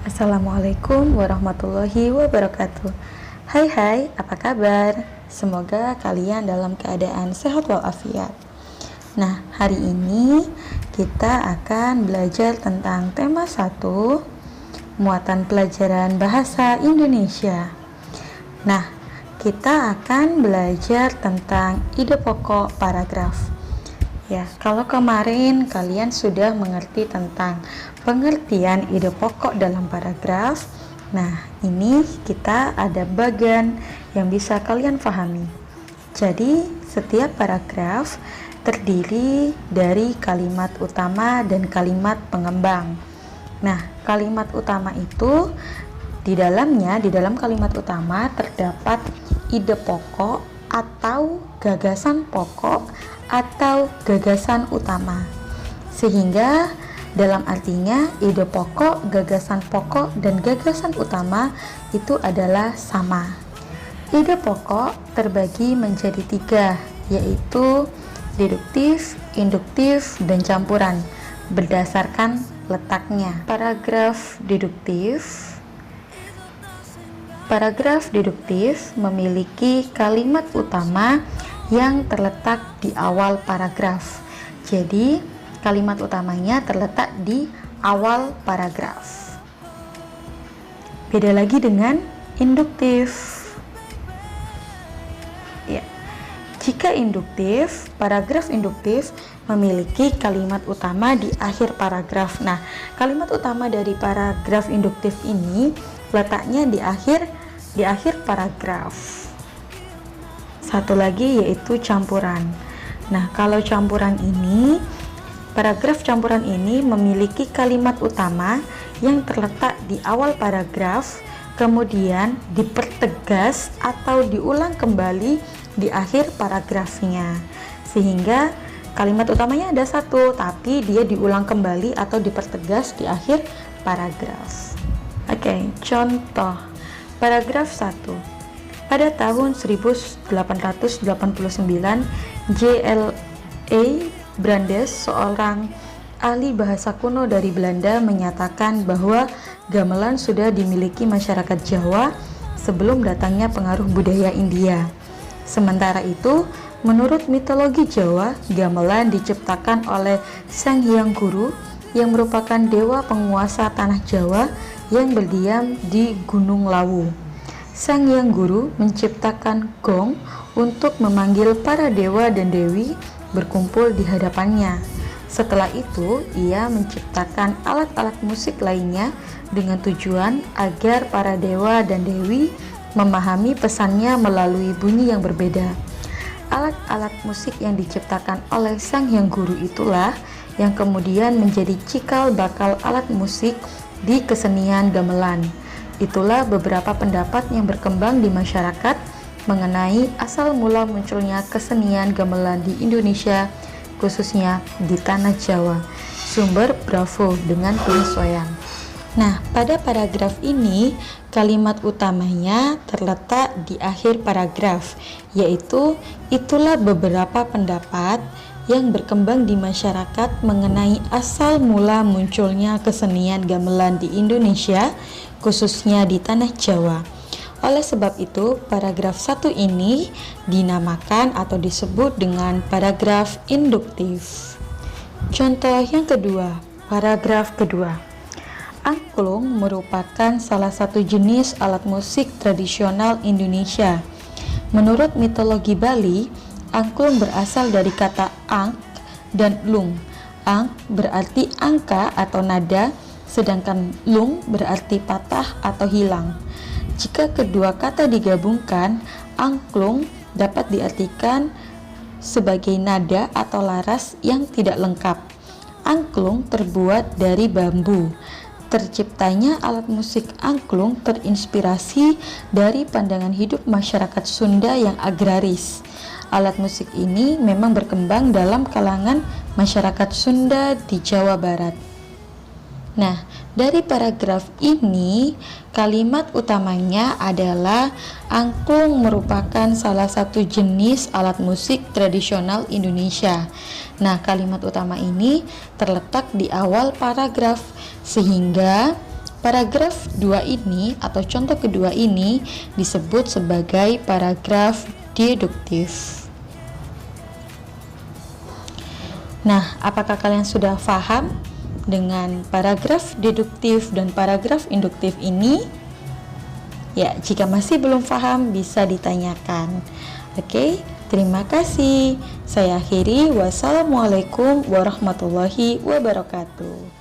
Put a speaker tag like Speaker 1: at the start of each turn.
Speaker 1: Assalamualaikum warahmatullahi wabarakatuh. Hai, apa kabar? Semoga kalian dalam keadaan sehat walafiat. Nah, hari ini kita akan belajar tentang tema 1, muatan pelajaran bahasa Indonesia. Nah, kita akan belajar tentang ide pokok paragraf. Ya, kalau kemarin kalian sudah mengerti tentang pengertian ide pokok dalam paragraf, nah ini kita ada bagian yang bisa kalian pahami. Jadi, setiap paragraf terdiri dari kalimat utama dan kalimat pengembang. Nah, kalimat utama itu di dalam kalimat utama terdapat ide pokok atau gagasan pokok atau gagasan utama, sehingga dalam artinya ide pokok, gagasan pokok, dan gagasan utama itu adalah sama. Ide pokok terbagi menjadi 3, yaitu deduktif, induktif, dan campuran berdasarkan letaknya. Paragraf deduktif memiliki kalimat utama yang terletak di awal paragraf. Jadi, kalimat utamanya terletak di awal paragraf. Beda lagi dengan induktif. Ya. Jika induktif, paragraf induktif memiliki kalimat utama di akhir paragraf. Nah, kalimat utama dari paragraf induktif ini letaknya di akhir paragraf. Satu lagi yaitu campuran. Nah, kalau campuran ini, paragraf campuran ini memiliki kalimat utama yang terletak di awal paragraf, kemudian dipertegas atau diulang kembali di akhir paragrafnya. Sehingga kalimat utamanya ada satu, tapi dia diulang kembali atau dipertegas di akhir paragraf. Oke, contoh. Paragraf 1. Pada tahun 1889, J.L.A. Brandes, seorang ahli bahasa kuno dari Belanda, menyatakan bahwa gamelan sudah dimiliki masyarakat Jawa sebelum datangnya pengaruh budaya India. Sementara itu, menurut mitologi Jawa, gamelan diciptakan oleh Sang Hyang Guru yang merupakan dewa penguasa tanah Jawa yang berdiam di Gunung Lawu. Sang Hyang Guru menciptakan gong untuk memanggil para dewa dan dewi berkumpul di hadapannya. Setelah itu, ia menciptakan alat-alat musik lainnya dengan tujuan agar para dewa dan dewi memahami pesannya melalui bunyi yang berbeda. Alat-alat musik yang diciptakan oleh Sang Hyang Guru itulah yang kemudian menjadi cikal bakal alat musik di kesenian gamelan. Itulah beberapa pendapat yang berkembang di masyarakat mengenai asal mula munculnya kesenian gamelan di Indonesia, khususnya di tanah Jawa. Sumber Bravo dengan penyesuaian. Nah, pada paragraf ini kalimat utamanya terletak di akhir paragraf, yaitu itulah beberapa pendapat yang berkembang di masyarakat mengenai asal mula munculnya kesenian gamelan di Indonesia, khususnya di tanah Jawa. Oleh sebab itu, paragraf 1 ini dinamakan atau disebut dengan paragraf induktif. Contoh yang kedua, paragraf kedua. Angklung merupakan salah satu jenis alat musik tradisional Indonesia. Menurut mitologi Bali, angklung berasal dari kata ang dan lung. Ang berarti angka atau nada, sedangkan lung berarti patah atau hilang. Jika kedua kata digabungkan, angklung dapat diartikan sebagai nada atau laras yang tidak lengkap. Angklung terbuat dari bambu. Terciptanya alat musik angklung terinspirasi dari pandangan hidup masyarakat Sunda yang agraris. Alat musik ini memang berkembang dalam kalangan masyarakat Sunda di Jawa Barat. Nah, dari paragraf ini, kalimat utamanya adalah angklung merupakan salah satu jenis alat musik tradisional Indonesia. Nah, kalimat utama ini terletak di awal paragraf, sehingga Paragraf 2 ini atau contoh kedua ini disebut sebagai paragraf deduktif. Nah, apakah kalian sudah paham dengan paragraf deduktif dan paragraf induktif ini? Ya, jika masih belum paham bisa ditanyakan. Oke, terima kasih. Saya akhiri. Wassalamualaikum warahmatullahi wabarakatuh.